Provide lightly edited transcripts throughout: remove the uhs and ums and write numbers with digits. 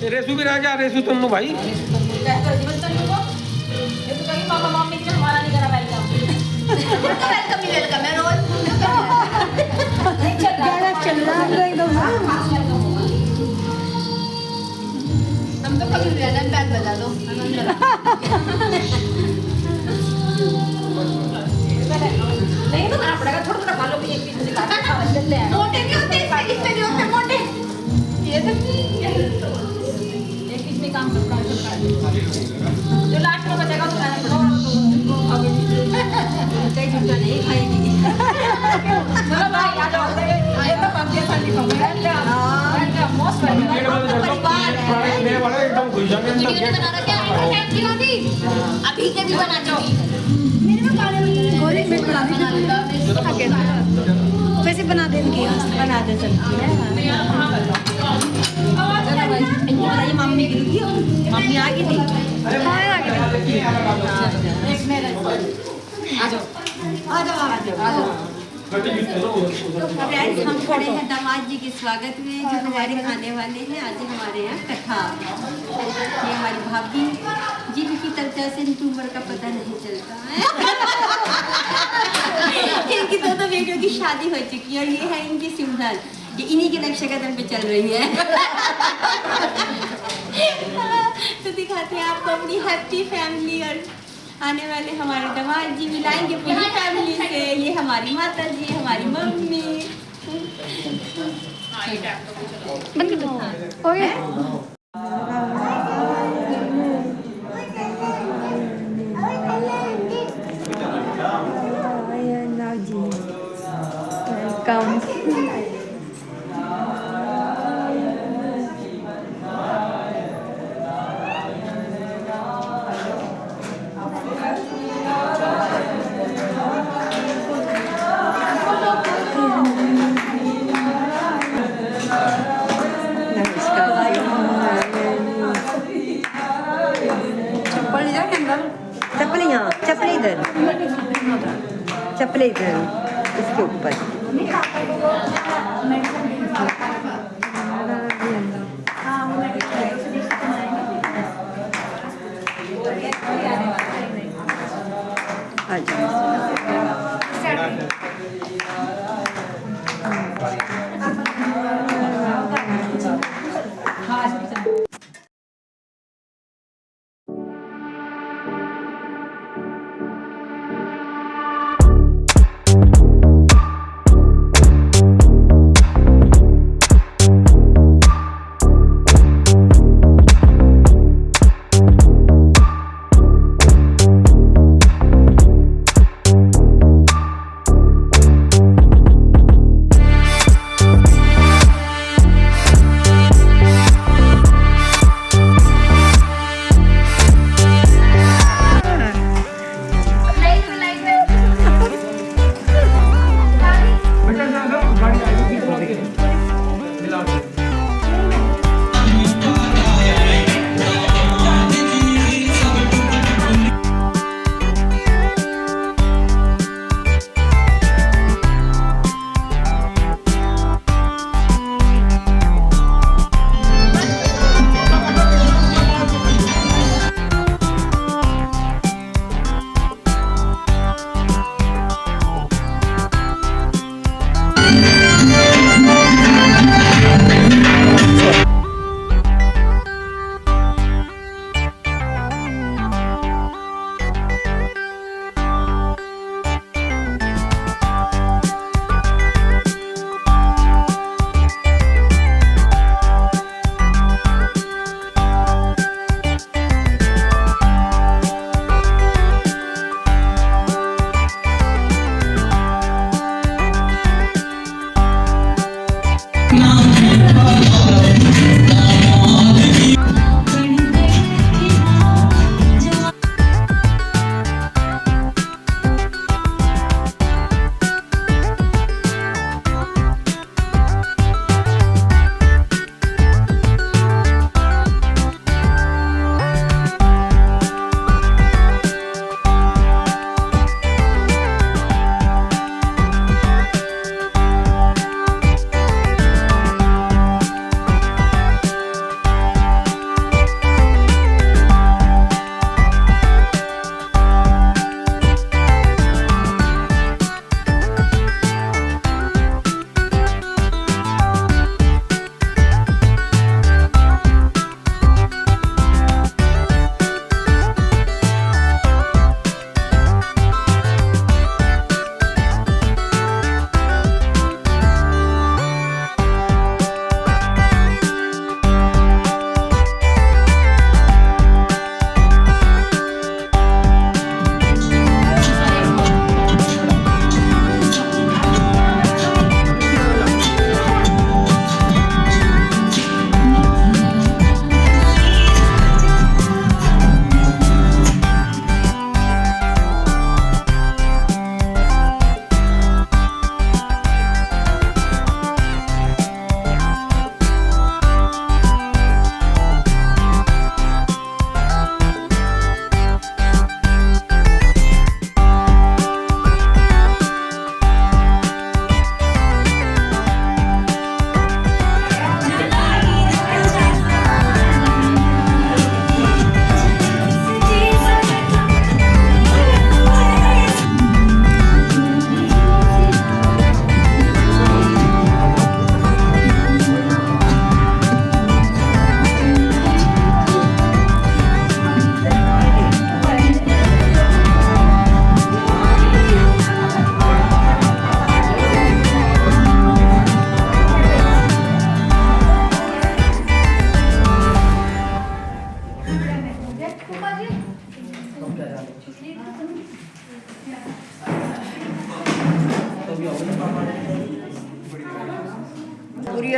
रेसू भी रह गया, रेसू तन्नू भाई। ये तो कहीं पापा मम्मी ने हमारा नहीं करा वेलकम। वेलकम ही वेलकम है रोज। नहीं चल रहा एकदम। हम तो कभी रहना बैग बजा दो। नहीं तो खाना पड़ेगा, थोड़ा थोड़ा खा लो भी, एक पीस निकाल के खा लेते हैं। मोटे नहीं होते इसमें नहीं होते मोटे। ये तो एक पीस में काम करता है जो लास्ट में बचेगा तो खाना पड़ेगा। कहीं झूठा नहीं खाएगी। चलो भाई आ जाओ, ये तो पंखे खाली कमरा है। मोस्ट मेरे वाले एकदम घुस जाएंगे अंदर गेट। अभी के भी बना दो। मेरे में काले गोरे में बना देना। वैसे बना देंगे, बना दे सकती है। ये मम्मी की रुकी, मम्मी आ गई नहीं? एक मेरा आ जाओ आ जाओ आ जाओ आ जाओ। फ्रेंड्स, हम खड़े हैं दामाद जी के स्वागत में जो हमारे खाने वाले हैं। आज हमारे यहाँ कथा। ये हमारी भाभी जिनकी चर्चा से इनकी उम्र का पता नहीं चलता है। इनकी दो बेटियों की शादी हो चुकी है और ये है इनकी सिमरन, ये इन्हीं के नक्शे कदम पे चल रही है। तो दिखाते हैं आपको अपनी हैप्पी फैमिली और आने वाले हमारे दामाद जी मिलाएंगे पूरी फैमिली से। ये हमारी माता जी, हमारी मम्मी। चप्पल इधर इसके ऊपर। आ जाओ।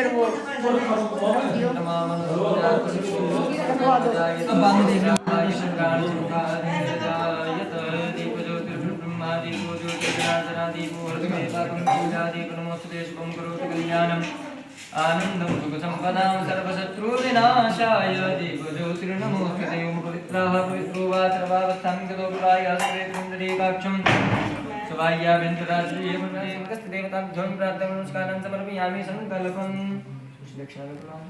इधर वो आनंदं सुखसंपदां सर्वशत्रुविनाशाय दीपज्योतिर्नमोस्तुते ओम पवित्रः पवित्रो वा सर्वावस्थां गतो प्रयासुरेन्द्रकाक्षं सवाह्याभ्यन्तराश्रीयमनस्कस्देवताभ्यों प्रार्थना नमस्कारं समर्पयामि संकल्पं दक्षिणां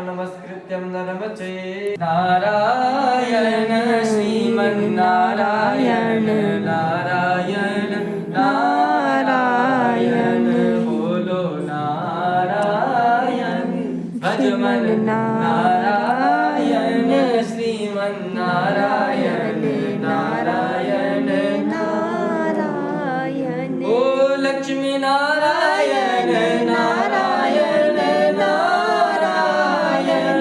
नमस्कृत्यं नरं चैव नारायण श्रीमन्नारायण नारायण नारायण बोलो नारायण भज मन नारायण श्रीमन्नारायण नारायण नारायण ओ लक्ष्मी नारायण नारायण नारायण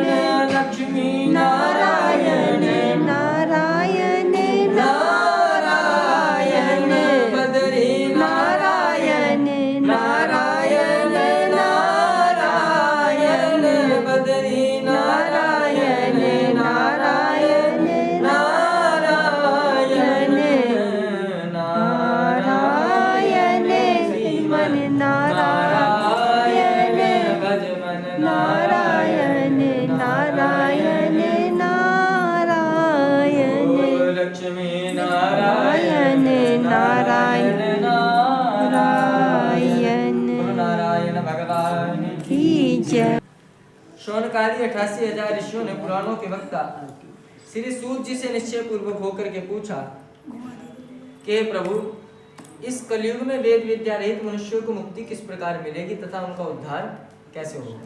लक्ष्मी नारायण नारायण नारायण बदरी नारायण नारायण नारायण बदरी नारायण नारायण नारायण नारायण श्रीमन नारायण भज मन नारायण नारायण नारायण लक्ष्मी नारायण नारायण नारायण नारायण भगवान की जय। शौनकादि 88,000 ऋषियों ने पुराणों के वक्ता श्री सूत जी से निश्चय पूर्वक होकर के पूछा कि हे प्रभु, इस कलयुग में वेद विद्या रहित मनुष्यों को मुक्ति किस प्रकार मिलेगी तथा उनका उद्धार कैसे होगा।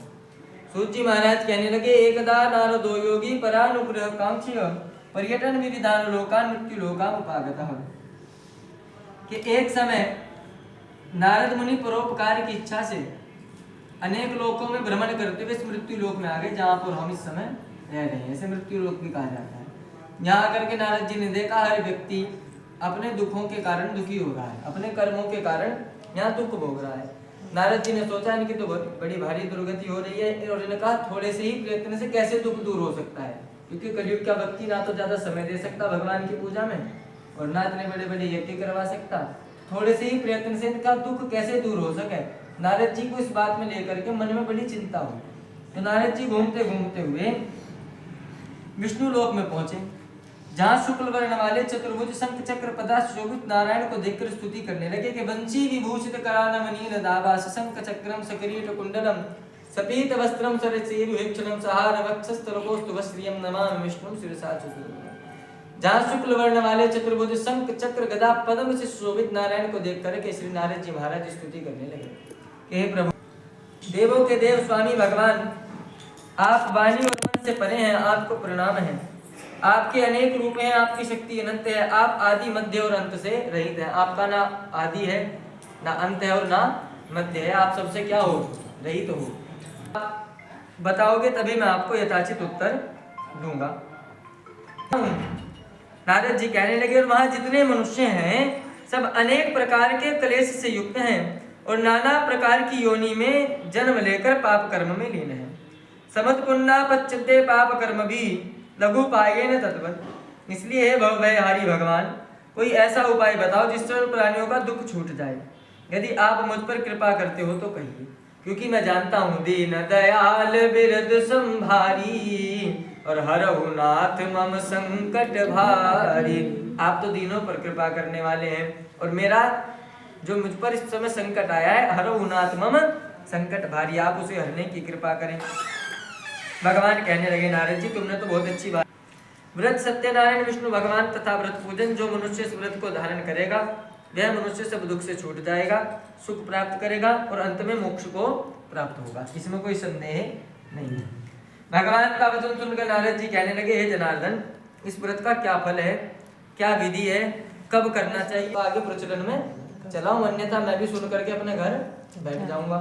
सूत जी महाराज कहने लगे, एकदा नारदो योगी परानुग्रह कांक्षी पर्यटन विविधान लोकान मृत्यु लोकाम उपागतः। कि एक समय नारद मुनि परोपकार की इच्छा से अनेक लोकों में भ्रमण करते हुए इस मृत्यु लोक में आ गए, जहाँ पर हम इस समय रह रहे हैं। इसे मृत्यु लोक भी कहा जाता है। यहाँ आकर के नारद जी ने देखा हर व्यक्ति अपने दुखों के कारण दुखी हो रहा है, अपने कर्मों के कारण यहाँ दुख भोग रहा है। नारद जी ने सोचा इनकी तो बड़ी भारी दुर्गति हो रही है, और इन्होंने कहा थोड़े से ही प्रयत्न से कैसे दुख दूर हो सकता है, क्योंकि कलयुग का व्यक्ति ना तो ज्यादा समय दे सकता भगवान की पूजा में और ना इतने बड़े बड़े यज्ञ करवा सकता। थोड़े से ही प्रयत्न से इनका दुख कैसे दूर हो सके। नारद जी को इस बात में लेकर के मन में बड़ी चिंता हुई। तो नारद जी घूमते घूमते हुए विष्णु लोक में पहुंचे, जहाँ शुक्ल वर्ण वाले चतुर्भुज शंख चक्र पदा शोभित नारायण को देखकर स्तुति करने लगे कि वंशी विभूषित करानम नील दावास शंख चक्रम सकरीट कुंडलम सपीत वस्त्रम सरिसेरुहेक्षणम सहार वक्षस्थलकोस्तुभश्रियम नमामि विष्णुं शिरसा चतुर्भुजम्। जहाँ शुक्ल वर्ण वाले चतुर्भुज शंख चक्र गदा पद्म से शोभित नारायण को देख करके श्री नारद जी महाराज स्तुति करने लगे कि हे प्रभु, देवों के देव स्वामी भगवान, आप वाणी और मन से परे हैं, आपको प्रणाम है। आपके अनेक रूप हैं, आपकी शक्ति अनंत है, आप आदि मध्य और अंत से रहित हैं। आपका ना आदि है, ना अंत है और ना मध्य है। आप सबसे क्या हो? रहित हो। आप बताओगे तभी मैं आपको यथाचित उत्तर दूंगा। नारद जी कहने लगे, और वहां जितने मनुष्य हैं सब अनेक प्रकार के क्लेश से युक्त हैं और नाना प्रकार की योनि में जन्म लेकर पाप कर्म में लीन हैं। समत पुण्या पच्यते पाप कर्म भी लघु पाये न तत्वत। इसलिए हे भवभयहारी भगवान, कोई ऐसा उपाय बताओ जिससे उन प्राणियों का दुख छूट जाए। यदि आप मुझ पर कृपा करते हो तो कहिए, क्योंकि मैं जानता हूँ दीन दयाल बिरद संभारी और हरहु नाथ मम संकट भारी। आप तो दीनों पर कृपा करने वाले हैं, और मेरा जो मुझ पर इस समय संकट आया है, हरहु नाथ मम संकट भारी, आप उसे हरने की कृपा करें। भगवान कहने लगे, नारद जी तुमने तो बहुत अच्छी बात। व्रत सत्यनारायण विष्णु भगवान तथा व्रत पूजन, जो मनुष्य इस व्रत को धारण करेगा वह मनुष्य सब दुख से छूट जाएगा, सुख प्राप्त करेगा और अंत में मोक्ष को प्राप्त होगा, इसमें कोई संदेह नहीं है। भगवान का वचन सुनकर नारद जी कहने लगे, हे जनार्दन, इस व्रत का क्या फल है, क्या विधि है, कब करना चाहिए, तो आगे प्रचलन में चलाऊं, अन्यथा मैं भी सुन करके अपने घर बैठ जाऊंगा।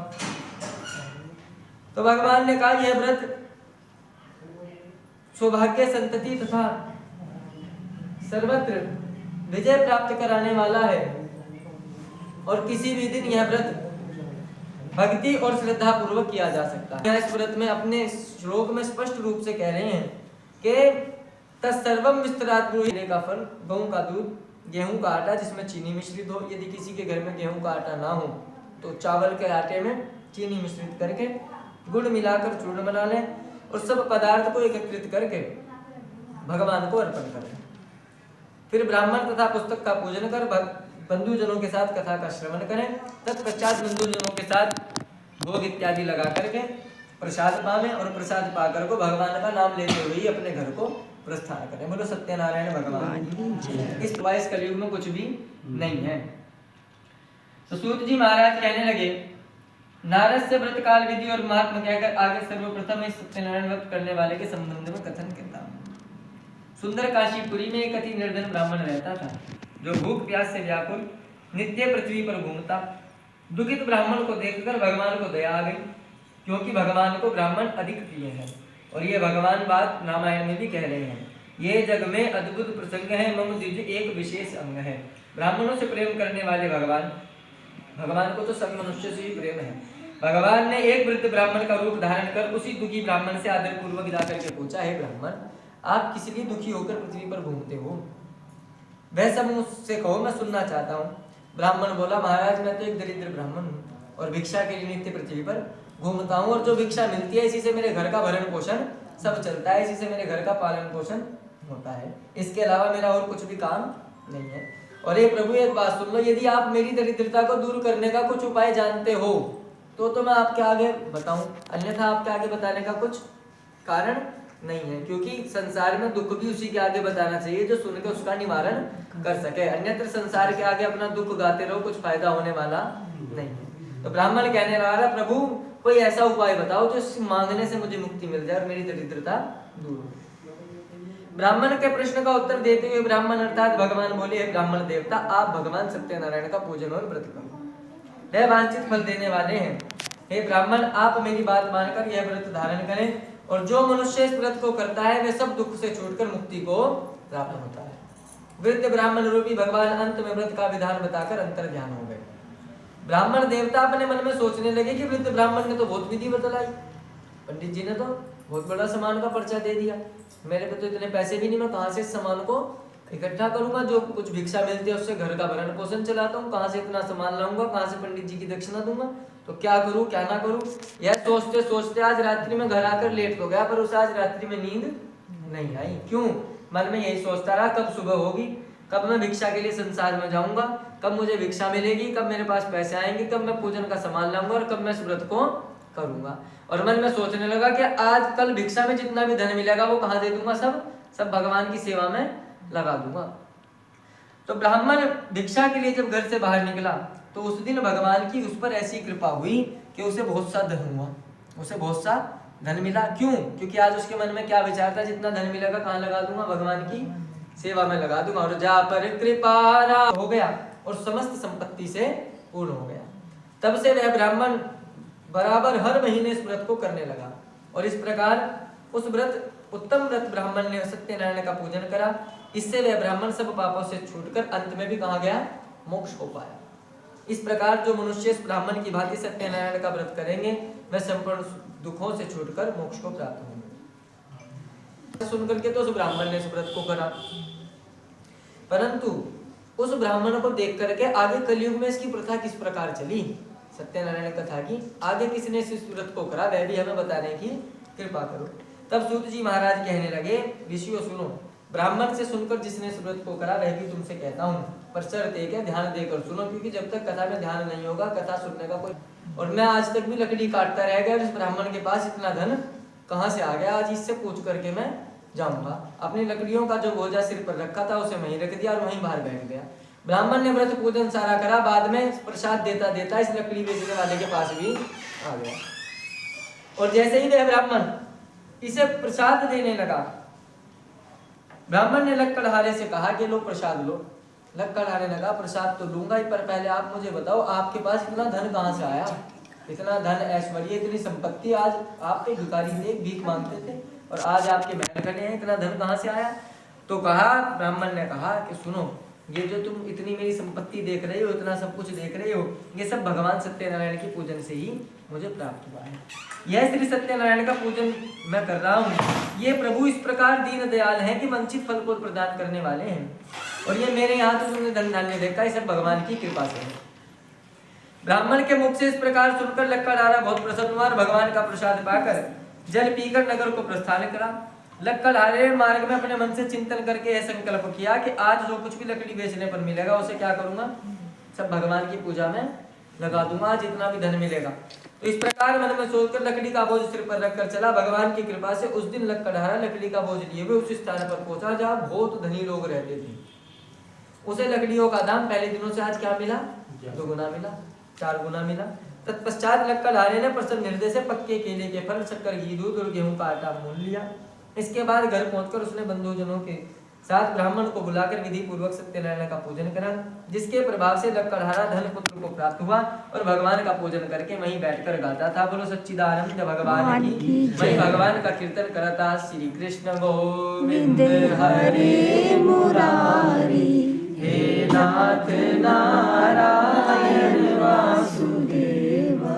तो भगवान ने कहा, यह व्रत सौभाग्य, संतति तथा सर्वत्र विजय प्राप्त कराने वाला है और किसी भी दिन यह व्रत भक्ति और श्रद्धा पूर्वक किया जा सकता है। इस व्रत में अपने श्लोक में स्पष्ट रूप से कह रहे हैं कि तत्सर्वम विस्तरात् ब्रूहि का फल, गऊ का दूध, गेहूं का आटा जिसमें चीनी मिश्रित हो, यदि किसी के घर में गेहूं का आटा ना हो तो चावल के आटे में चीनी मिश्रित करके गुड़ मिलाकर चूर्ण बना लें और सब पदार्थ को एकत्रित करके भगवान को अर्पण करें। फिर ब्राह्मण तथा पुस्तक का पूजन कर बंधुजनों के साथ कथा का श्रवण करें। तत्पश्चात बंधुजनों के साथ भोग इत्यादि लगा करके प्रसाद पावें और प्रसाद पाकर को भगवान का नाम लेते हुए ही अपने घर को प्रस्थान करें। बोलो सत्यनारायण भगवान। इस वाइस कलयुग में कुछ भी नहीं है। तो सूत जी महाराज कहने लगे, नारद से व्रत काल विधि और महात्मा कहकर आगे सर्वप्रथम इस सत्यनारायण व्रत करने वाले के संबंध में कथन करता हूँ। सुंदर काशीपुरी में एक अति निर्धन ब्राह्मण रहता था, जो भूख प्यास से व्याकुल नित्य पृथ्वी पर घूमता। दुखित ब्राह्मण को देखकर भगवान को दया आ गई, क्योंकि भगवान को ब्राह्मण अधिक प्रिय है। और ये भगवान बात रामायण में भी कह रहे हैं, ये जग में अद्भुत प्रसंग है, मम द्विज एक विशेष अंग है। ब्राह्मणों से प्रेम करने वाले भगवान को तो सब मनुष्य से ही प्रेम है। भगवान ने एक वृद्ध ब्राह्मण का रूप धारण कर उसी दुखी ब्राह्मण से आदर पूर्वक जाकर के पूछा, हे ब्राह्मण, आप किस लिए दुखी होकर पृथ्वी पर घूमते हो? वह सब मुझसे कहो, मैं सुनना चाहता हूँ। ब्राह्मण बोला, महाराज मैं तो एक दरिद्र ब्राह्मण हूँ और भिक्षा के लिए नित्य पृथ्वी पर घूमता हूँ, और जो भिक्षा मिलती है इसी से मेरे घर का भरण पोषण सब चलता है, इसी से मेरे घर का पालन पोषण होता है। इसके अलावा मेरा और कुछ भी काम नहीं है। और ये प्रभु एक बात सुन लो, यदि आप मेरी दरिद्रता को दूर करने का कुछ उपाय जानते हो तो मैं आपके आगे बताऊं, अन्यथा आपके आगे बताने का कुछ कारण नहीं है, क्योंकि संसार में दुख भी उसी के आगे बताना चाहिए जो सुन के उसका निवारण कर सके। अन्यथा संसार के आगे अपना दुख गाते रहो, कुछ फायदा होने वाला नहीं है। तो ब्राह्मण कहने लगा, प्रभु कोई ऐसा उपाय बताओ जो मांगने से मुझे मुक्ति मिल जाए और मेरी दरिद्रता दूर हो। ब्राह्मण के प्रश्न का उत्तर देते हुए ब्राह्मण अर्थात भगवान बोले, हे ब्राह्मण देवता, आप भगवान सत्यनारायण का पूजन और व्रत करो, वह वांछित फल देने वाले हैं। हे ब्राह्मण, आप मेरी बात मानकर यह व्रत धारण करें, और जो मनुष्य इस व्रत को करता है वह सब दुख से छूटकर मुक्ति को प्राप्त होता है। वृद्ध ब्राह्मण रूपी भगवान अंत में व्रत का विधान बताकर अंतर ध्यान हो गए। ब्राह्मण देवता अपने मन में सोचने लगे कि वृद्ध ब्राह्मण ने तो बहुत विधि बतलाई, पंडित जी ने तो बहुत बड़ा सामान का पर्चा दे दिया, मेरे पे तो इतने पैसे भी नहीं, मैं कहाँ से इस सामान को इकट्ठा करूंगा, जो कुछ भिक्षा मिलती है उससे घर का भरण पोषण चलाता हूँ, कहाँ से इतना सामान लाऊंगा, कहाँ से पंडित जी की दक्षिणा दूंगा, तो क्या करूँ क्या ना करूँ। यह सोचते सोचते आज रात्रि में घर आकर लेट तो गया, पर उसे आज रात्रि में नींद नहीं आई। क्यों? मन में यही सोचता रहा, कब सुबह होगी, कब मैं भिक्षा के लिए संसार में जाऊंगा, कब मुझे भिक्षा मिलेगी, कब मेरे पास पैसे आएंगे, कब मैं पूजन का सामान लाऊंगा और कब मैं इस व्रत को करूंगा। और मन में सोचने लगा कि आज कल भिक्षा में जितना भी धन मिलेगा वो कहाँ दे दूंगा, सब भगवान की सेवा में लगा दूंगा। तो ब्राह्मण भिक्षा के लिए जब घर से बाहर निकला तो उस दिन भगवान की उस पर ऐसी कृपा हुई कि उसे बहुत सा धन हुआ, उसे बहुत सा धन मिला। क्यों? क्योंकि आज उसके मन में क्या विचार था, जितना धन मिलेगा कहाँ लगा दूंगा, भगवान की सेवा में लगा दूंगा। और जा पर कृपा हो गया और समस्त संपत्ति से पूर्ण हो गया। तब से वह ब्राह्मण बराबर हर महीने इस व्रत को करने लगा, और इस प्रकार उस व्रत उत्तम व्रत ब्राह्मण ने सत्यनारायण का पूजन करा। इससे वह ब्राह्मण सब पापों से छूटकर अंत में भी कहा गया, मोक्ष को पाया। इस प्रकार जो मनुष्य इस ब्राह्मण की भांति सत्यनारायण का व्रत करेंगे वह संपूर्ण दुखों से छूटकर मोक्ष को प्राप्त होंगे। सुनकर के तो उस ब्राह्मण ने इस व्रत को करा, परंतु उस ब्राह्मण को देख करके आगे कलयुग में इसकी प्रथा किस प्रकार चली, सत्यनारायण कथा की आगे किसने इस व्रत को करा, वह भी हमें बताने की कृपा करो। तब सूत जी महाराज कहने लगे, ऋषियों सुनो, ब्राह्मण से सुनकर जिसने इस व्रत को करा वह भी तुमसे कहता हूँ, पर शर्त एक है, ध्यान देकर सुनो, क्योंकि जब तक कथा में ध्यान नहीं होगा कथा सुनने का कोई और मैं आज तक भी लकड़ी काटता रह गया, और इस ब्राह्मण के पास इतना धन कहाँ से आ गया, आज इससे पूछ करके मैं जाऊंगा। अपनी लकड़ियों का जो बोझा सिर पर रखा था उसे वहीं रख दिया और वहीं बाहर बैठ गया। ब्राह्मण ने व्रत पूजन सारा करा, बाद में प्रसाद देता देता इस लकड़ी बेचने वाले के पास भी आ गया। और जैसे ही वह ब्राह्मण इसे प्रसाद देने लगा, ब्राह्मण ने लक्कड़हारे से कहा कि लो प्रसाद लो। लक्कड़हारे ने कहा प्रसाद तो लूंगा ही, पर पहले आप मुझे बताओ आपके पास इतना धन कहाँ से आया, इतना धन ऐश्वर्य इतनी संपत्ति, आज आप तो भिखारी थे, भीख मांगते थे और आज आपके महल खड़े हैं, इतना धन कहाँ से आया। तो कहा, ब्राह्मण ने कहा कि सुनो, ये जो तुम इतनी मेरी संपत्ति देख रहे हो, इतना सब कुछ देख रहे हो, ये सब भगवान सत्यनारायण के पूजन से ही मुझे प्राप्त हुआ है। यह श्री सत्यनारायण का पूजन मैं कर रहा हूँ। ये प्रभु इस प्रकार दीन दयाल हैं कि वंचित फल को प्रदान करने वाले हैं, और ये मेरे यहाँ तो तुमने धन धान्य देखा, ये सब भगवान की कृपा से है। ब्राह्मण के मुख से इस प्रकार सुनकर लक्कड़हारा बहुत प्रसन्न हुआ और भगवान का प्रसाद पाकर जल पीकर नगर को प्रस्थान करा। लक्कड़हारे मार्ग में अपने मन से चिंतन करके यह संकल्प किया कि आज जो कुछ भी लकड़ी बेचने पर मिलेगा उसे क्या करूंगा, सब भगवान की पूजा में लगा दूंगा, जितना भी धन मिलेगा। तो इस प्रकार मन में सोचकर लकड़ी का बोझ सिर पर रखकर चला। भगवान की कृपा से उस दिन लक्कड़हारा लकड़ी का बोझ लिए हुए उस स्थान पर पहुंचा जहाँ बहुत धनी लोग रहते थे। उसे लकड़ियों का दाम पहले दिनों से आज क्या मिला, 2 गुना मिला, 4 गुना मिला। तत्पश्चात लक्कड़हारे ने प्रसन्न हृदय से पक्के केले के फल, शक्कर, घी, दूध और गेहूं का आटा मोल लिया। इसके बाद घर पहुंचकर उसने बंधुजनों के साथ ब्राह्मण को बुलाकर विधि पूर्वक सत्यनारायण का पूजन करा, जिसके प्रभाव से लक्कड़हारा धन पुत्र को प्राप्त हुआ और भगवान का पूजन करके वहीं बैठकर गाता था, बोलो सच्चिदानंद भगवान की। वहीं भगवान का कीर्तन करता, श्री कृष्ण गोविंद हरे मुरारी, हे नाथ नारायण वासुदेवा,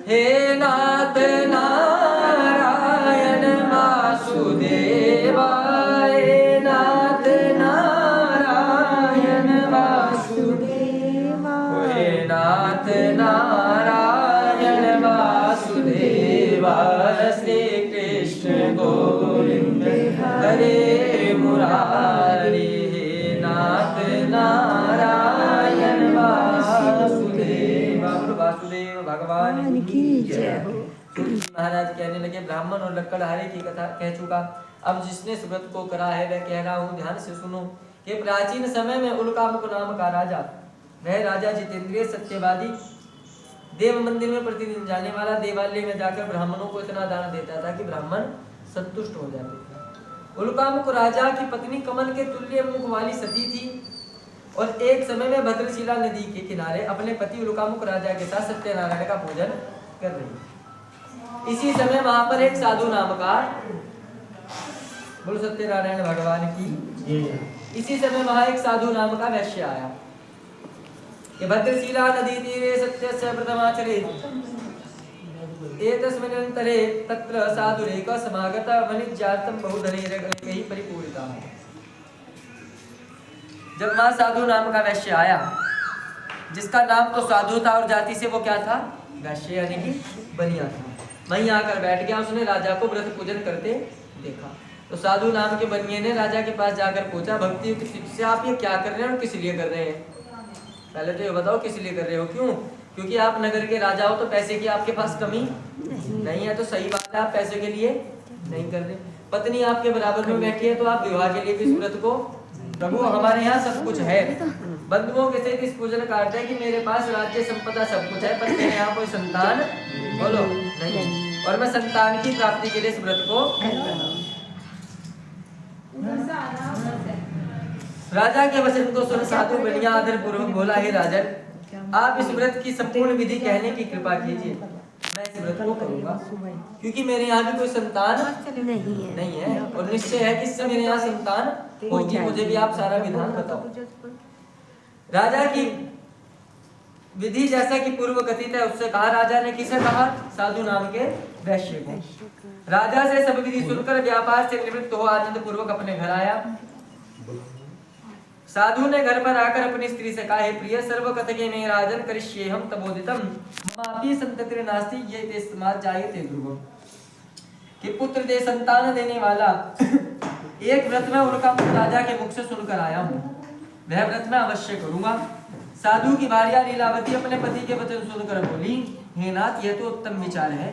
हे नाथ नारायण वासुदेवा, हे नाथ नारायण वासुदेवा, हे नाथ नारायण वासुदेवा, श्री कृष्ण गोविंद हरे मुरारी, हे नाथ नारायण वासुदेवा। वासुदेव भगवान की जय हो। महाराज कहने लगे, ब्राह्मण और लक्कड़हारे की कथा कह चुका, अब जिसने इस व्रत को करा है वह कह रहा हूँ, ध्यान से सुनो कि प्राचीन समय में उल्कामुक नाम का राजा, वह राजा जितेंद्रिय सत्यवादी, देव मंदिर में प्रतिदिन जाने वाला, देवालय में जाकर ब्राह्मणों को इतना दान देता था कि ब्राह्मण संतुष्ट हो जाते थे। उल्कामुक राजा की पत्नी कमल के तुल्य मुख वाली सती थी और एक समय में भद्रशिला नदी के किनारे अपने पति उल्कामुक राजा के साथ सत्यनारायण का पूजन कर रही। इसी समय वहां पर एक साधु नाम का, बोलो सत्यनारायण भगवान की। इसी समय वहां एक साधु नाम का वैश्य आया कि भद्रशिला नदी तीरे सत्यस्य प्रथमाचरे एतस्मिन्नन्तरे तत्र साधुरेक समागत वनिज्यार्थं बहुधनैर्गणैः परिपूरिता। जब वहां साधु नाम का वैश्य आया, जिसका नाम तो साधु था और जाति से वो क्या था, वैश्य यानी कि बनिया था, वहीं आकर बैठ गया। उसने राजा को व्रत पूजन करते देखा तो साधु नाम के बनिए ने राजा के पास जाकर पूछा, भक्ति से आप ये क्या कर रहे हैं और किस लिए कर रहे हैं? पहले तो ये बताओ किस लिए कर रहे हो। क्यों? क्योंकि आप नगर के राजा हो तो पैसे की आपके पास कमी नहीं है, तो सही बात है, आप पैसे के लिए नहीं कर रहे। पत्नी आपके बराबर में बैठी है तो आप विवाह के लिए भी इस व्रत को, प्रभु हमारे यहाँ सब कुछ है, बंधुओं के सहित इस पूजन का अर्थ है कि मेरे पास राज्य संपदा सब कुछ है, पर मेरे यहाँ कोई संतान बोलो नहीं, और मैं संतान की प्राप्ति के लिए इस व्रत को कर रहा हूँ। राजा के वचन को सुन साधु बढ़िया आदर पूर्वक बोला, हे राजन, आप इस व्रत की संपूर्ण विधि कहने की कृपा कीजिए, मैं इस व्रत को करूंगा, क्योंकि मेरे यहाँ भी कोई संतान नहीं है और निश्चय है कि इससे मेरे यहाँ संतान होगी। मुझे भी आप सारा विधान बताओ। राजा की विधि जैसा कि पूर्व कथित है उससे कहा। राजा ने किसे कहा? साधु नाम के वैश्य को। राजा से सब विधि सुनकर व्यापार से निवृत्त हो आनंद पूर्वक अपने घर आया। साधु ने घर पर आकर अपनी स्त्री से कहा, हे प्रिय, सर्व कथके में राजन करिष्येहम तबोदितम ममापि संतति नास्ति ये तेस्मात् जायते ध्रुवम्, कि पुत्र दे, संतान देने वाला एक व्रत में उनका राजा के मुख से सुनकर आया हूँ, वह व्रत मैं अवश्य करूंगा। साधु की भार्या लीलावती अपने पति के वचन सुनकर बोली, हे नाथ, यह तो उत्तम विचार है,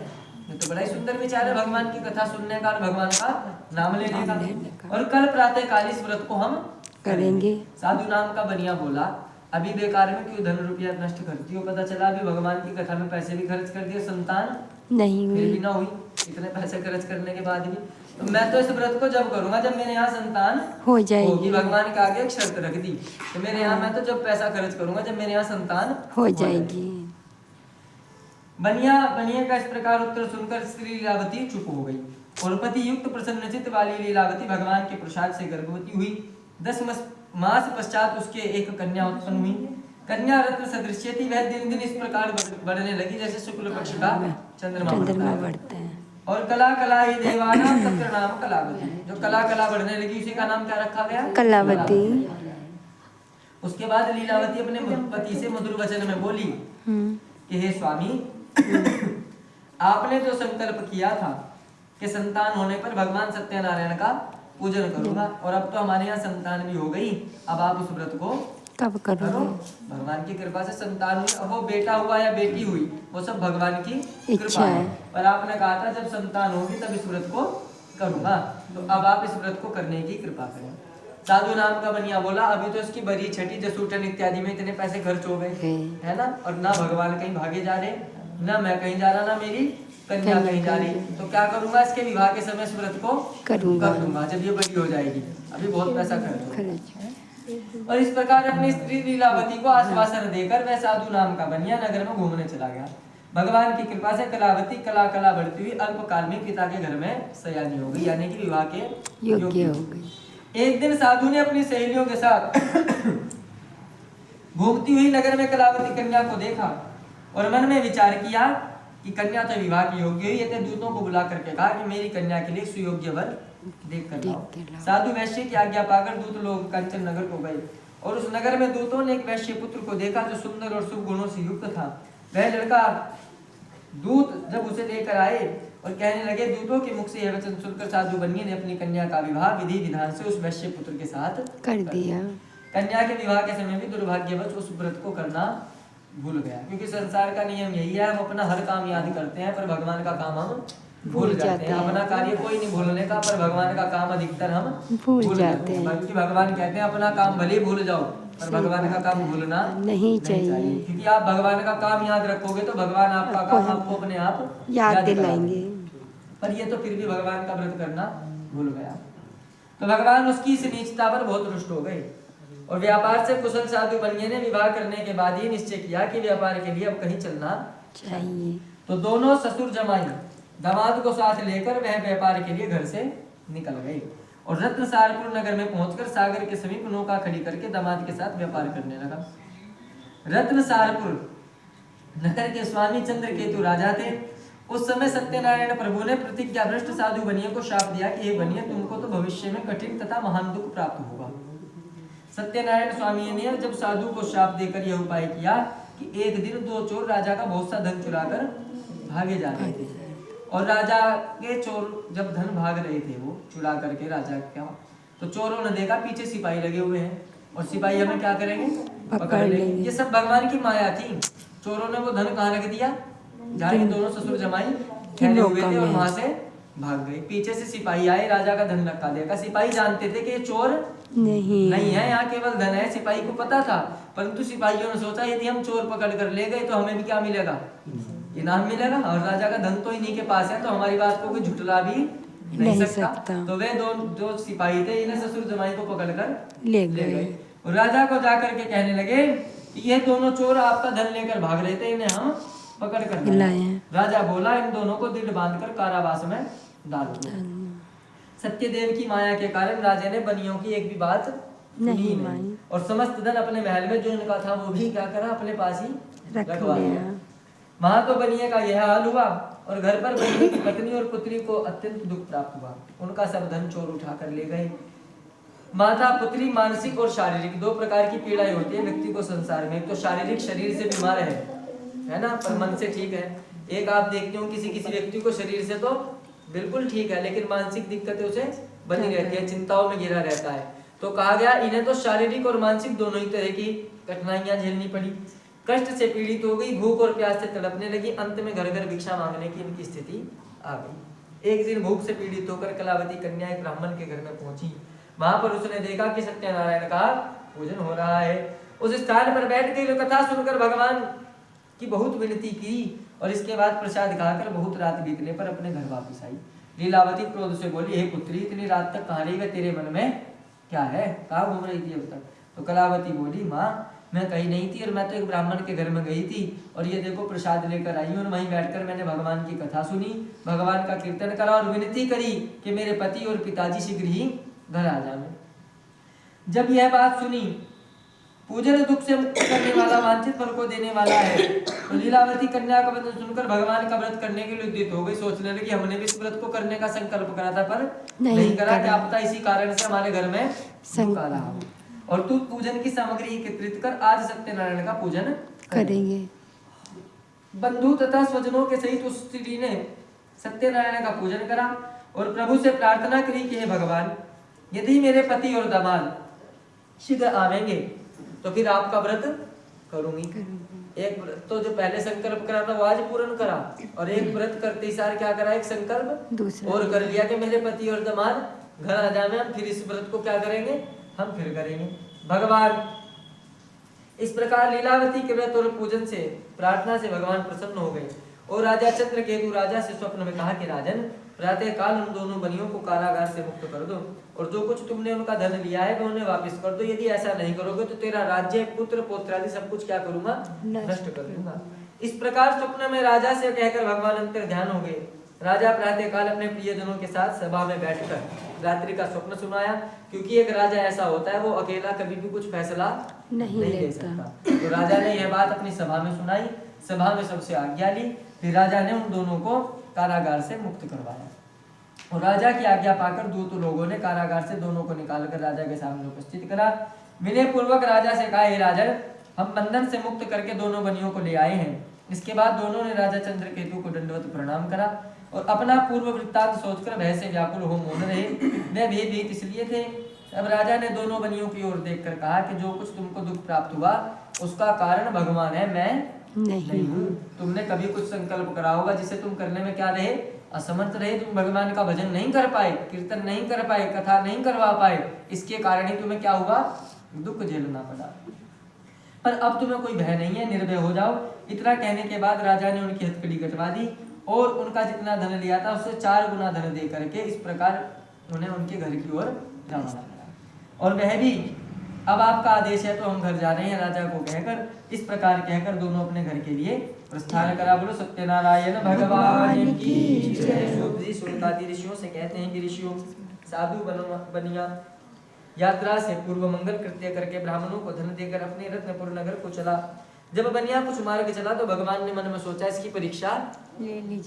ये तो बड़ा ही सुंदर विचार है भगवान की कथा सुनने का और भगवान का नाम लेने का। और कल प्रातः काल इस व्रत को हम करेंगे। साधु नाम का बनिया बोला, अभी बेकार में क्यों धन रुपया नष्ट करती हो? पता चला अभी भगवान की कथा में पैसे भी खर्च कर दिए, संतान नहीं फिर भी हुई। ना हुई, इतने पैसे खर्च करने के बाद भी। तो मैं तो इस व्रत को जब करूंगा जब मेरे यहाँ संतान हो जाएगी। होगी। भगवान के आगे एक शर्त रख दी तो मेरे यहाँ, मैं तो जब पैसा खर्च करूंगा जब मेरे यहाँ संतान हो जाएगी। बनिया का इस प्रकार उत्तर सुनकर श्री लीलावती चुप हो गई और पति युक्त प्रसन्नचित्त वाली लीलावती भगवान के प्रसाद से गर्भवती हुई। 10 मास पश्चात उसके एक कन्या उत्पन्न हुई। कन्या रत्न सदृश थी, वह दिन दिन इस प्रकार बढ़ने लगी जैसे शुक्ल पक्ष का चंद्रमा बढ़ता है। और कला कला ही देवाना तत्र नाम कलावती। जो कला कला बढ़ने लगी उसी का नाम क्या रखा गया? कलावती। उसके बाद लीलावती अपने पति से मधुर वचन में बोली कि हे स्वामी, आपने तो संकल्प किया था कि संतान होने पर भगवान सत्यनारायण का पूजन करूंगा, और अब तो हमारे यहाँ संतान भी हो गई। अब आप उस व्रत को कब करो। करोगे? भगवान की कृपा से संतान हुई। अब वो बेटा हुआ या बेटी हुई वो सब भगवान की इच्छा कृपा है। है। पर आपने कहा था जब संतान होगी तब इस व्रत को करूंगा, तो अब आप इस व्रत को करने की कृपा करें। साधु नाम का बनिया बोला, अभी तो इसकी बड़ी छठी जसूटन इत्यादि में इतने पैसे खर्च हो गए है ना, और ना भगवान कहीं भागे जा रहे, ना मैं कहीं जा रहा, ना मेरी कन्या कहीं जा रही, तो क्या करूंगा? इसके विवाह के समय इस व्रत को करूंगा। कर दूंगा जब ये बड़ी हो जाएगी। अभी बहुत पैसा खर्च होगा। और इस प्रकार अपनी स्त्री लीलावती को आश्वासन देकर वह साधु नाम का बनिया नगर में घूमने चला गया। भगवान की कृपा से कलावती कला कला बढ़ती हुई अल्पकाल में पिता के घर में सयानी हो गई, यानी कि विवाह के योग्य हो गई। एक दिन साधु ने अपनी सहेलियों के साथ घूमती हुई नगर में कलावती कन्या को देखा और मन में विचार किया कि कन्या तो विवाह की योग्य हुई। ये दूतों को बुला करके कहा कि मेरी कन्या के लिए सुयोग्य वर देख कर लाओ। साधु वैश्य की आज्ञा पाकर दूत लोग कंचन नगर को गए और उस नगर में दूतों ने एक वैश्य पुत्र को देखा जो सुंदर और शुभ गुणों से युक्त था। वह लड़का दूत जब उसे लेकर आए और कहने लगे, दूतों के मुख से यह वचन सुनकर साधु बनिए ने अपनी कन्या का विवाह विधि विधान से उस वैश्य पुत्र के साथ कर दिया। कन्या के विवाह के समय भी दुर्भाग्यवश उस व्रत को करना भूल गया, क्योंकि संसार का नियम यही है, हम अपना हर काम याद करते हैं पर भगवान का काम हम भूल जाते हैं। अपना कार्य कोई नहीं भूलने का, पर भगवान का काम अधिकतर हम भूल जाते हैं। क्योंकि भगवान कहते हैं अपना काम भले ही भूल जाओ पर भगवान का काम भूलना नहीं चाहिए। क्योंकि आप भगवान का काम याद रखोगे तो भगवान आपका काम आपको अपने आप याद दिलाएंगे। पर ये तो फिर भी भगवान का व्रत करना भूल गया, तो भगवान उसकी इस नीचता पर बहुत रुष्ट हो गए और व्यापार से कुशल साधु बनिए ने विवाह करने के बाद ही निश्चय किया कि व्यापार के लिए अब कहीं चलना चाहिए। तो दोनों ससुर जमाई दामाद को साथ लेकर वह व्यापार के लिए घर से निकल गए और रत्नसारपुर नगर में पहुंचकर सागर के समीप नौका खड़ी करके दामाद के साथ व्यापार करने लगा। रत्नसारपुर नगर के स्वामी चंद्रकेतु राजा थे। उस समय सत्यनारायण प्रभु ने प्रतिज्ञा भ्रष्ट साधु बनिए को शाप दिया कि हे बनिए, तुमको तो भविष्य में कठिन तथा महान दुख प्राप्त होगा। सत्यनारायण स्वामी ने जब साधु को शाप देकर यह उपाय किया कि एक दिन दो चोर राजा का बहुत सा धन चुराकर भागे जा रहे थे और राजा के चोर जब धन भाग रहे थे वो चुरा करके राजा का, तो चोरों ने देखा पीछे सिपाही लगे हुए हैं और सिपाही हमें क्या करेंगे? पकड़ लेंगे। ये सब भगवान की माया थी। चोरों ने वो धन कहाँ रख दिया? जहाँ इन दोनों ससुर जमाई ठहरे हुए थे और वहां से भाग गए। पीछे से सिपाही आए, राजा का धन रखा देखा। सिपाही जानते थे कि ये चोर नहीं है, यहाँ केवल धन है। सिपाही को पता था, परंतु सिपाहियों ने सोचा यदि हम चोर पकड़ कर ले गए तो हमें भी क्या मिलेगा? इनाम मिलेगा और राजा का धन तो इन्हीं के पास है, तो हमारी बात को कोई झुठला भी नहीं सकता। तो वे दो सिपाही थे, इन्हें ससुर जमाई को पकड़ कर ले गए और राजा को जाकर के कहने लगे कि ये दोनों चोर आपका धन लेकर भाग रहे थे, इन्हें हम पकड़ कर लाए। राजा बोला इन दोनों को दृढ़ बांधकर कारावास में डाल दो। सत्यदेव की माया के कारण राजा ने बनियों की एक भी बात नहीं मानी और समस्त धन अपने महल में जो इनका था वो भी क्या करा? अपने पास ही रखवा लिया। वहां तो बनिए का यह हाल हुआ और घर पर बनिए की पत्नी और पुत्री को अत्यंत दुख प्राप्त हुआ। उनका सब धन चोर उठा कर ले गए। माता पुत्री मानसिक और शारीरिक दो प्रकार की पीड़ाएं होती है व्यक्ति को संसार में। तो शारीरिक शरीर से बीमार है ना, पर मन से ठीक है। एक आप देखते हो किसी व्यक्ति को शरीर से तो बिल्कुल ठीक है, लेकिन मानसिक दिक्कतें उसे बनी रहती है, चिंताओं में घिरा रहता है। तो कहा गया इन्हें तो शारीरिक और मानसिक दोनों ही तरह की कठिनाइयां झेलनी पड़ी। कष्ट से पीड़ित हो गई, भूख और प्यास से तड़पने लगी, अंत में घर घर भिक्षा मांगने की इनकी स्थिति आ गई। एक दिन भूख से पीड़ित होकर कलावती कन्या एक ब्राह्मण के घर में पहुंची। वहां पर उसने देखा कि सत्यनारायण का पूजन हो रहा है। उस स्थान पर बैठ गई, कथा सुनकर भगवान की बहुत विनती की और इसके बाद प्रसाद खाकर बहुत रात बीतने पर अपने घर वापस आई। लीलावती क्रोध से बोली, हे पुत्री, इतनी रात तक कहाँ रही है? तेरे मन में क्या है? कहाँ घूम रही थी अब तक? तो कलावती बोली, माँ मैं कहीं नहीं थी और मैं तो एक ब्राह्मण के घर में गई थी और ये देखो प्रसाद लेकर आई और वहीं बैठकर मैंने भगवान की कथा सुनी, भगवान का कीर्तन करा और विनती करी कि मेरे पति और पिताजी शीघ्र ही घर आ जाए। जब यह बात सुनी, पूजन दुख से मुक्त करने वाला, वांछित फल को देने वाला है, तो लीलावती कन्या का वचन सुनकर भगवान का व्रत करने के लिए उद्यत हो गई। सोचने लगी हमने भी इस व्रत को करने का संकल्प करा था पर नहीं करा, क्या पता इसी कारण से हमारे घर में दुख आ रहा हो। और तू पूजन की सामग्री एकत्रित कर आज सत्यनारायण का पूजन करेंगे। बंधु तथा स्वजनों के सहित उस स्त्री ने सत्यनारायण का पूजन करा और प्रभु से प्रार्थना करी कि हे भगवान, यदि मेरे पति और दामाद शीघ्र आवेंगे तो फिर आपका व्रत करूंगी। एक व्रत तो जो पहले संकल्प करा था वो आज पूर्ण करा और एक व्रत करते ही सार क्या करा, एक संकल्प और कर लिया कि मेरे पति और दामाद घर आ जाए, हम फिर इस व्रत को क्या करेंगे, हम फिर करेंगे। भगवान इस प्रकार लीलावती के व्रत और पूजन से, प्रार्थना से भगवान प्रसन्न हो गए और राजा चंद्रकेतु राजा से स्वप्न में कहा कि राजन, प्रातः काल उन दोनों बनियों को कारागार से मुक्त कर दो और जो कुछ तुमने उनका धन लिया है वो उन्हें वापस कर दो। यदि ऐसा नहीं करोगे तो तेरा राज्य, पुत्र, पौत्र आदि सब कुछ क्या करूंगा, नष्ट कर दूंगा। इस प्रकार स्वप्न में राजा से कहकर भगवान अंतर ध्यान हो गए। राजा प्रातः काल अपने प्रियजनों के साथ सभा में बैठकर रात्रि का स्वप्न सुनाया, क्योंकि एक राजा ऐसा होता है वो अकेला कभी भी कुछ फैसला नहीं ले सकता। तो राजा ने यह बात अपनी सभा में सुनाई, सभा में सबसे आज्ञा ली, फिर राजा ने उन दोनों को कारागार से मुक्त करवाया और राजा की आज्ञा पाकर दूत लोगों ने कारागार से दोनों को निकालकर राजा के सामने उपस्थित करा। विनय पूर्वक राजा से कहा, हे राजन, हम बंधन से मुक्त करके दोनों बनियों को ले आए हैं। इसके बाद दोनों ने राजा चंद्रकेतु को दंडवत प्रणाम करा और अपना पूर्व वृत्तांत सोचकर भय से व्याकुल हो मौन रहे। वे भयभीत इसलिए थे। अब राजा ने दोनों बनियों की ओर देखकर कहा कि जो कुछ तुमको दुख प्राप्त हुआ उसका कारण भगवान है, मैं नहीं हूँ। तुमने कभी कुछ संकल्प करा होगा जिसे तुम करने में क्या रहे, असमर्थ रहे। तुम भगवान का भजन नहीं कर पाए, कीर्तन नहीं कर पाए, कथा नहीं करवा पाए, इसके कारण ही तुम्हें क्या हुआ, दुख झेलना पड़ा। पर अब तुम्हें कोई भय नहीं है, निर्भय हो जाओ। इतना कहने के बाद राजा ने उनकी हथकड़ी कटवा दी और उनका जितना धन लिया था उससे 4 गुना धन दे करके इस प्रकार उन्हें उनके घर की ओर रवाना करा। और वह भी, अब आपका आदेश है तो हम घर जा रहे हैं, राजा को कहकर इस प्रकार कहकर दोनों अपने घर के लिए प्रस्थान करा। बोलो सत्यनारायण भगवान की जय। सुरकादि ऋषियों से कहते हैं कि ऋषियों साधु बनिया यात्रा से पूर्व मंगल कृत्य करके ब्राह्मणों को धन देकर अपने रत्नपुर नगर को चला। जब बनिया कुछ मार्ग चला तो भगवान ने मन में सोचा इसकी परीक्षा ले ली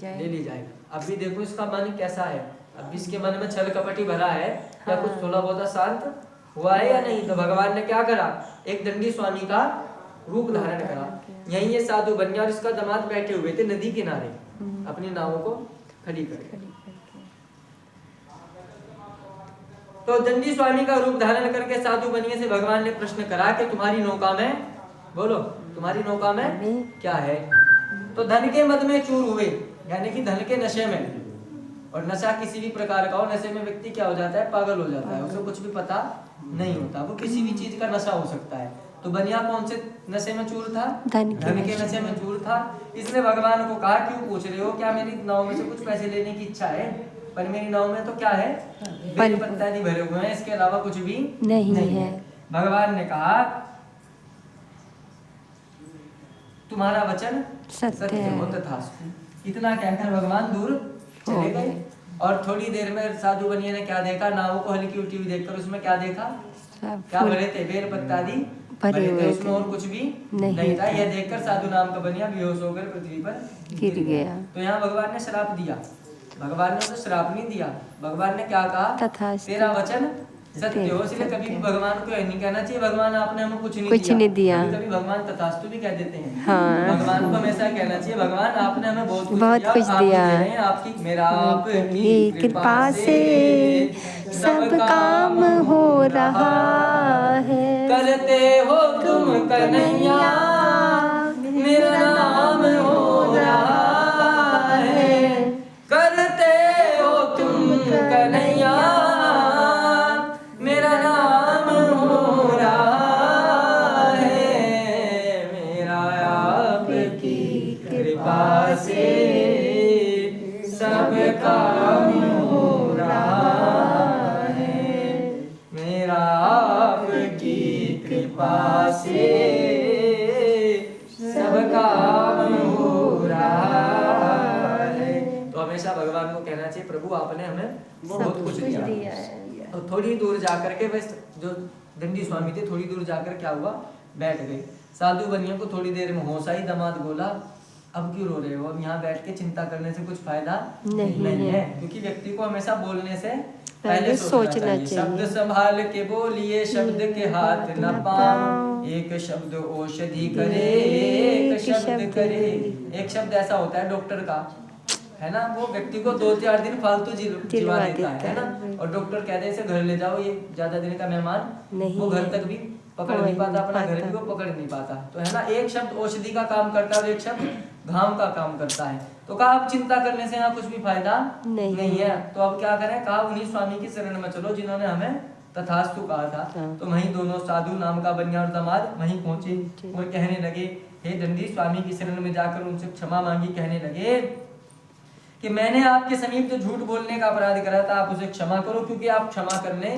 जाए। अब भी देखो इसका मन कैसा है, अब इसके मन में छल कपटी भरा है या कुछ थोड़ा बहुत शांत हुआ है या नहीं। तो भगवान ने क्या करा, एक दंडी स्वामी का रूप धारण करा। यही ये साधु बनिया और इसका दामाद बैठे हुए थे नदी किनारे अपनी नावों को खड़ी करके। तो दंडी स्वामी का रूप धारण करके साधु बनिए से भगवान ने प्रश्न करा कि तुम्हारी नौका में, बोलो तुम्हारी नौका में क्या है। तो धन के मद में चूर हुए, यानी कि धन के नशे में। और नशा किसी भी प्रकार का हो, नशे में व्यक्ति क्या हो जाता है, पागल हो जाता है, उसे कुछ भी पता नहीं होता, वो किसी भी चीज का नशा हो सकता है। तो बनिया कौन से नशे में चूर था, धन के नशे में चूर था। इसने भगवान को कहा, क्यों पूछ रहे हो, क्या मेरी नाव में से कुछ पैसे लेने की इच्छा है, पर मेरी नाव में तो क्या है, बेल पत्ता नहीं भरे हुए हैं, इसके अलावा कुछ भी नहीं है। भगवान ने कहा तुम्हारा वचन सत्य हो तथास्तु। इतना कहकर भगवान दूर चले गए। और थोड़ी देर में साधु बनिया ने क्या देखा, नाव को हल्की उल्टी हुई देखकर उसमें क्या देखा, क्या भरे थे, बेल पत्ता आदि भरे थे, उसमें और कुछ भी नहीं था। यह देखकर साधु नाम का बनिया बेहोश होकर पृथ्वी पर गिर गया। तो यहाँ भगवान ने श्राप दिया, भगवान ने उसे श्राप नहीं दिया। भगवान ने क्या कहा, तेरा वचन सत्य हो। इसलिए कभी भी भगवान को नहीं कहना चाहिए भगवान आपने हमें कुछ नहीं दिया। कभी भगवान तथास्तु भी कह देते हैं। हाँ। भगवान को हमेशा कहना चाहिए भगवान आपने हमें बहुत कुछ दिया, आपकी मेरा आपकी कृपा से सब काम हो रहा है। करते हो तुम कन्हैया मेरा नाम हो रहा है। करते हो तुम कन्हैया मेरा नाम हो रहा है। मेरा आपकी कृपा से सब काम हो रहा है। मेरा आपकी कृपा से सब काम हो रहा है। तो हमेशा भगवान को कहना चाहिए प्रभु आपने हमें बहुत कुछ दिया है। और थोड़ी दूर जाकर के बस जो दंडी स्वामी थे थोड़ी दूर जाकर क्या हुआ, बैठ गए। साधु बनियों को थोड़ी देर में होश आई, दामाद बोला अब क्यों रो रहे हो, अब यहाँ बैठ के चिंता करने से कुछ फायदा नहीं है। क्योंकि व्यक्ति को हमेशा बोलने से पहले सोचना चाहिए। शब्द संभाल के बोलिए, शब्द के हाथ न पाओ, एक शब्द औषधि करे, एक शब्द करे। एक शब्द ऐसा होता है डॉक्टर का, है ना, वो व्यक्ति को 2-4 दिन फालतू जिलवा देता है ना। और डॉक्टर कहते हैं घर ले जाओ, ये ज्यादा दिन का मेहमान वो घर तक भी पकड़ नहीं पाता, अपना घर भी वो पकड़ नहीं पाता। तो है ना, एक शब्द औषधि का काम करता है और एक शब्द घाम का काम करता है। तो कहा अब चिंता करने से यहाँ कुछ भी फायदा नहीं है। तो अब क्या करें, कहा उन्हीं स्वामी की शरण में चलो जिन्होंने हमें तथास्तु कहा था। तो वहीं दोनों साधु नाम का बनिया और दामाद वहीं पहुंचे और कहने लगे हे दंडी स्वामी की शरण में जाकर उनसे क्षमा मांगी। कहने लगे कि मैंने आपके समीप जो झूठ बोलने का अपराध करा था आप उसे क्षमा करो, क्योंकि आप क्षमा करने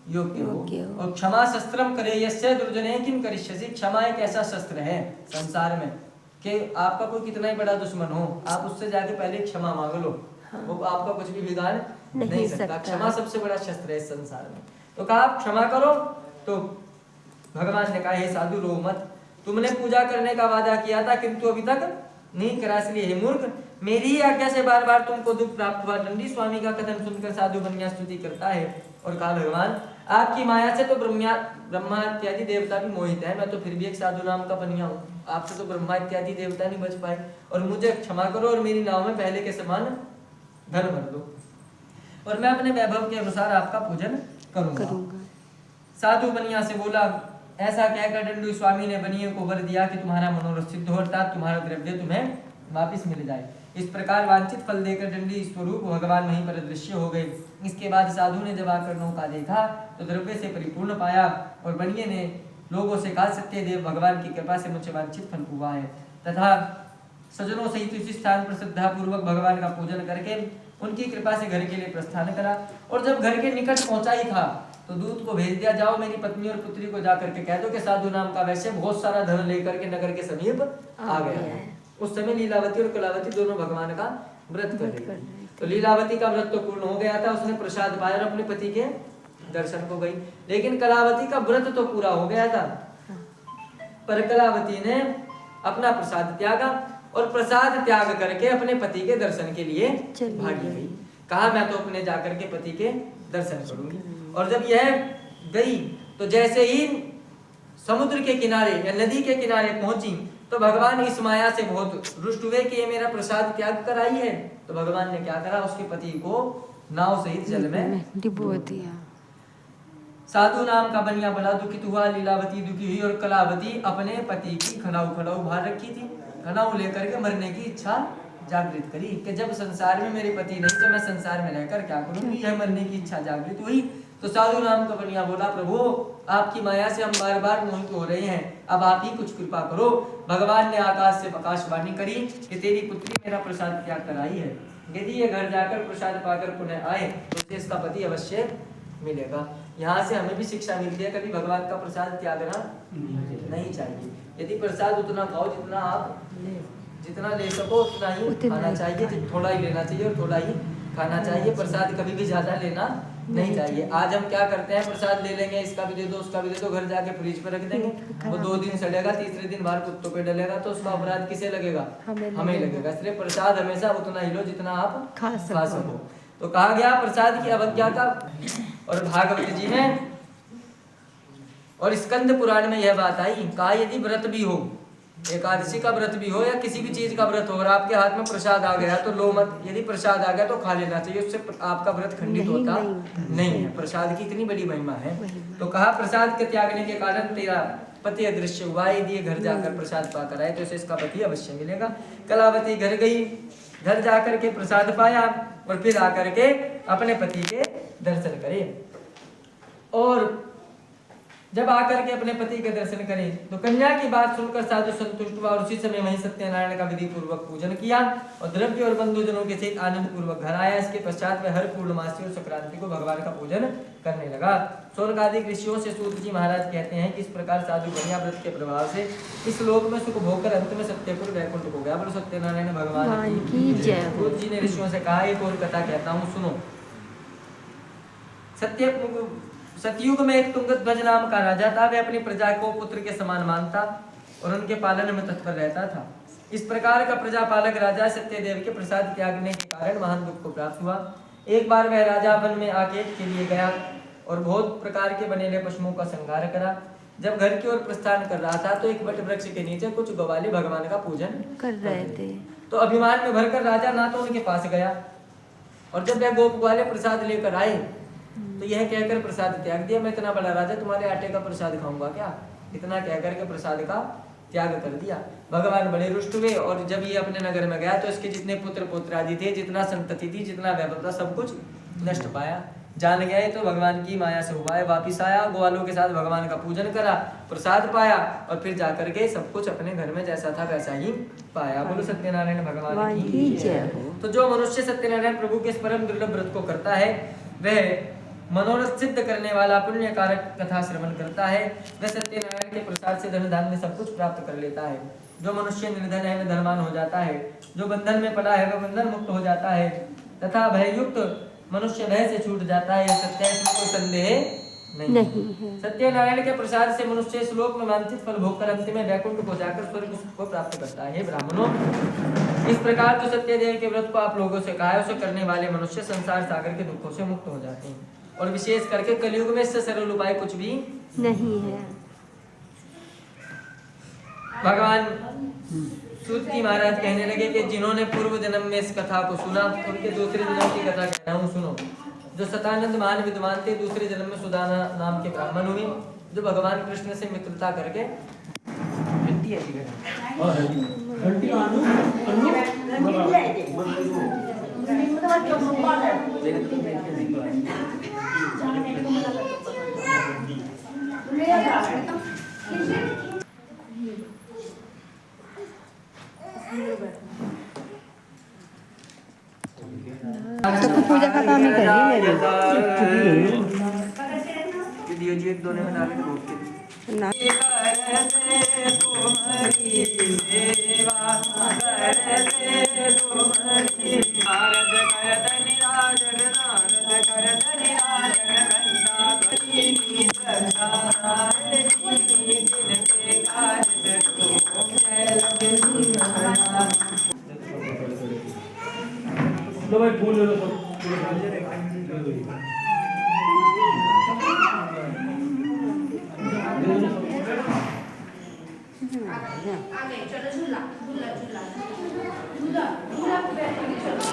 योग्य हो। और क्षमा शस्त्रम करे यस्य दुर्जने किम करिष्यसि। क्षमा एक ऐसा शस्त्र है संसार में कि आपका कोई कितना ही बड़ा दुश्मन हो, आप उससे जाके पहले क्षमा मांग लो, वो आपका कुछ भी बिगाड़ नहीं सकता। क्षमा सबसे बड़ा शस्त्र है इस संसार में। तो कहा आप क्षमा करो। तो भगवान ने कहा हे साधु रो मत, तुमने पूजा करने का वादा किया था किंतु अभी तक नहीं करा, इसलिए हे मूर्ख मेरी ही आज्ञा से बार बार तुमको दुख प्राप्त हुआ। दंडी स्वामी का कथन सुनकर साधु बनिया स्तुति करता है और कहा भगवान आपकी माया से तो ब्रह्मा इत्यादि देवता भी मोहित है, मैं तो फिर भी एक साधु नाम का बनिया हूँ, आपसे तो ब्रह्मा इत्यादि देवता नहीं बच पाए, और मुझे क्षमा करो और मेरी नाव में पहले के समान धन भर दो और मैं अपने वैभव के अनुसार आपका पूजन करूंगा। साधु बनिया से बोला ऐसा कहकर दंडू स्वामी ने बनिए को वर दिया कि तुम्हारा मनोरथ सिद्ध हो अर्थात तुम्हारा द्रव्य तुम्हें वापिस मिल जाए। इस प्रकार वांछित फल देकर दंडी स्वरूप भगवान वहीं पर दृश्य हो गए। इसके बाद साधु ने जब आकर नौका देखा तो द्रव्य से परिपूर्ण पाया और बनिए ने लोगों से कहा सत्य देव भगवान की कृपा से मुझे वांछित फल हुआ है, तथा सज्जनों सहित इस स्थान पर श्रद्धा पूर्वक भगवान का पूजन करके उनकी कृपा से घर के लिए प्रस्थान करा। और जब घर के निकट पहुंचा ही था तो दूत को भेज दिया, जाओ मेरी पत्नी और पुत्री को जाकर के कह दो कि साधु नाम का वैश्य बहुत सारा धन लेकर के नगर के समीप आ गया है। उस समय लीलावती और कलावती दोनों भगवान का व्रत कर रही थी। तो लीलावती का व्रत तो पूर्ण हो गया था, उसने प्रसाद पाया और अपने पति के दर्शन को गई, लेकिन कलावती का व्रत तो पूरा हो गया था, पर कलावती ने अपना प्रसाद त्यागा और प्रसाद त्याग करके अपने पति के दर्शन के लिए भागी गई। कहा मैं तो अपने जाकर के पति के दर्शन करूंगी। और जब यह गई तो जैसे ही समुद्र के किनारे या नदी के किनारे पहुंची तो भगवान इस माया से बहुत रुष्ट हुए कि ये मेरा प्रसाद त्याग कर आई है। तो भगवान ने क्या करा, उसके पति को नाव सहित जल में डुबो दिया। साधु नाम का बनिया बड़ा दुखित हुआ, लीलावती दुखी हुई और कलावती अपने पति की खड़ाऊ बाहर रखी थी, खड़ाऊ लेकर के मरने की इच्छा जागृत करी कि जब संसार में मेरे पति नहीं तो मैं संसार में रहकर क्या करूंगी, यह मरने की इच्छा जागृत हुई। तो साधु नाम का बनिया बोला प्रभु आपकी माया से हम बार बार मोहित हो रहे हैं, अब आप ही कुछ कृपा करो। भगवान ने आकाश से आकाशवाणी करी कि तेरी पुत्री मेरा प्रसाद त्याग कर आई है, यदि ये घर जाकर प्रसाद पाकर पुनः आए तो उसे इसका पति अवश्य मिलेगा। यहाँ से हमें भी शिक्षा मिलती है कभी भगवान का प्रसाद त्यागना नहीं चाहिए। यदि प्रसाद उतना खाओ जितना ले सको उतना ही खाना चाहिए, थोड़ा ही लेना चाहिए और थोड़ा ही खाना चाहिए। प्रसाद कभी भी ज्यादा लेना नहीं चाहिए। आज हम क्या करते हैं, प्रसाद ले लेंगे, इसका भी दे दो उसका भी दे दो, घर जाके फ्रिज पे रख देंगे, वो 2 दिन सड़ेगा, तीसरे दिन बाहर कुत्तों पे डलेगा, तो उसका अपराध किसे लगेगा, हमें लगेगा। इसलिए प्रसाद हमेशा उतना ही लो जितना आप खा सको। तो कहा गया प्रसाद की अवज्ञा का। और भागवत जी में और स्कंद पुराण में यह बात आई, कहा यदि व्रत भी हो एकादशी का व्रत भी हो या किसी भी चीज का व्रत हो और आपके हाथ में प्रसाद आ गया तो लो मत। यदि प्रसाद आ गया तो खा लेना चाहिए, उससे आपका व्रत खंडित होता नहीं है। प्रसाद की इतनी बड़ी महिमा है। तो कहा प्रसाद के त्यागने के कारण तेरा पति अदृश्य हुआ, यदि ये घर जाकर प्रसाद पाकर आए तो इसे इसका पति अवश्य मिलेगा। कलावती घर गई, घर जाकर के प्रसाद पाया और फिर आकर के अपने पति के दर्शन करे। और जब आकर के अपने पति के दर्शन करे तो कन्या की बात सुनकर साधु संतुष्ट हुआ और उसी समय वहीं सत्यनारायण का विधि पूर्वक पूजन किया और द्रव्य और बंधुजनों के साथ आनंद पूर्वक घर आया। इसके पश्चात वह हर पूर्णमासी और संक्रांति को भगवान का पूजन करने लगा। शौनकादिक ऋषियों से सूत जी महाराज कहते हैं कि इस प्रकार साधु कन्या व्रत के प्रभाव से इस लोक में सुख भोगकर अंत में सत्यपुर वैकुंठ हो गया। बोलो सत्यनारायण भगवान की जय। सूत जी ने ऋषियों से कहा, एक और कथा कहता हूँ सुनो। सतयुग में एक तुंगध्वज नाम का राजा था। वह अपनी प्रजा को पुत्र के समान मानता और उनके पालन में तत्पर रहता था। इस प्रकार का प्रजापालक राजा सत्यदेव के प्रसाद त्यागने के कारण महान दुख को प्राप्त हुआ। एक बार वह राजा वन में आकेट के लिए गया और बहुत प्रकार के बनेले पशुओं का संहार करा। जब घर की ओर प्रस्थान कर रहा था तो एक वट वृक्ष के नीचे कुछ गवाले भगवान का पूजन कर रहे थे। तो अभिमान में भरकर राजा ना तो उनके पास गया और जब वह गोप ग्वाले प्रसाद लेकर आए तो यह कहकर प्रसाद त्याग दिया, मैं इतना बड़ा राजा तुम्हारे आटे का प्रसाद खाऊंगा क्या। इतना कहकर के प्रसाद का त्याग कर दिया। भगवान बड़े रुष्ट हुए और जब ये अपने नगर में गया तो इसके जितने पुत्र पुत्र आदि थे, जितना संतति थी, जितना वैभव था, सब कुछ नष्ट पाया। जान गया तो भगवान की माया से हुआ है। वापिस आया, ग्वालों के साथ भगवान का पूजन करा, प्रसाद पाया और फिर जाकर के सब कुछ अपने घर में जैसा था वैसा ही पाया। बोलो सत्यनारायण भगवान की जय। तो जो मनुष्य सत्यनारायण प्रभु के परम दुर्लभ व्रत को करता है वह मनोरथ सिद्ध करने वाला पुण्य कारक कथा श्रवण करता है। वह सत्यनारायण के प्रसाद से धन धान्य सब कुछ प्राप्त कर लेता है। जो मनुष्य निर्धन है वह धनवान हो जाता है। जो बंधन में पड़ा है वह बंधन मुक्त हो जाता है तथा भययुक्त मनुष्य भय से छूट जाता है। सत्य इसमें कोई संदेह नहीं है। सत्यनारायण के प्रसाद से मनुष्य श्लोक में वांछित फल भोग कर अंत में वैकुंठ को जाकर स्वर्ग को प्राप्त करता है। ब्राह्मणों, इस प्रकार जो सत्यदेव के व्रत को आप लोगों से कहा है उसे करने वाले मनुष्य संसार सागर के दुखों से मुक्त हो जाते हैं। और विशेष करके कलयुग में इससे सरल उपाय कुछ भी नहीं है। भगवान सूत जी महाराज कहने लगे कि जिन्होंने पूर्व जन्म में इस कथा को सुना उनके दूसरे जन्म की कथा कह रहा हूँ सुनो। जो सतानंद महान विद्वान थे दूसरे जन्म में सुदाना नाम के ब्राह्मण हुए जो भगवान कृष्ण से मित्रता करके तो पूजा का काम ही कर रही वीडियो जी एक दोनों में डाल के भोग के ना। लो भाई फूल ले लो आगे चलो झूला झूला झूला झूला झूला पे बैठ के चलो।